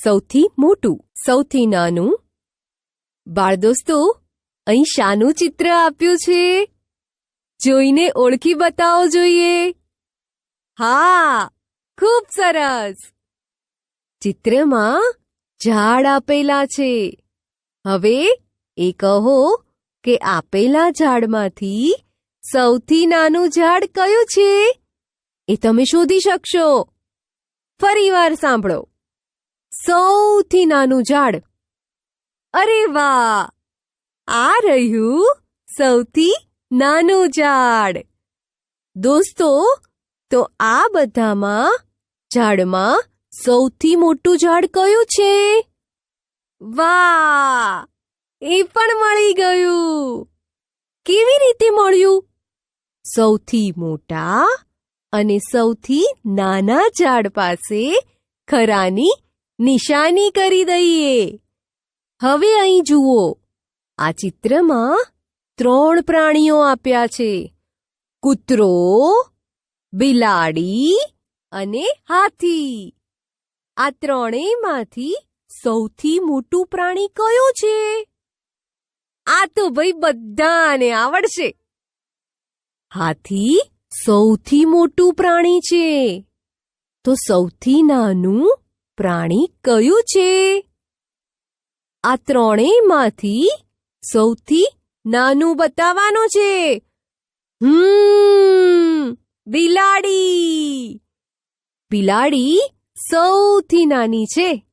સૌથી મોટું, સૌથી નાનું. બાળ દોસ્તો, અહીં શાનું ચિત્ર આપ્યું છે? જોઈને ઓળખી બતાવો જોઈએ. હા, ખૂબ સરસ. ચિત્રમાં ઝાડ આપેલા છે. હવે એ કહો કે આપેલા ઝાડમાંથી સૌથી નાનું ઝાડ કયું છે? એ તમે શોધી શકશો. ફરીવાર સાંભળો. સૌથી નાનું ઝાડ. અરે વાહ! આ રહ્યું સૌથી નાનું ઝાડ. દોસ્તો, તો આ બધામાં ઝાડમાં સૌથી મોટું ઝાડ કયું છે? વાહ! એ પણ મળી ગયું. કેવી રીતે મળ્યું? સૌથી મોટા અને સૌથી નાના ઝાડ પાસે ખરાની નિશાની કરી દઈએ. હવે અહીં જુઓ. આ ચિત્રમાં 3 પ્રાણીઓ આપ્યા છે. કૂતરો, બિલાડી અને હાથી. આ ત્રણેયમાંથી સૌથી મોટું પ્રાણી કયું છે? આ તો ભાઈ બધાને આવડશે. હાથી સૌથી મોટું પ્રાણી છે. તો સૌથી નાનું પ્રાણી કયું છે? આ ત્રણેયમાંથી સૌથી નાનું બતાવવાનું છે. બિલાડી. બિલાડી સૌથી નાની છે.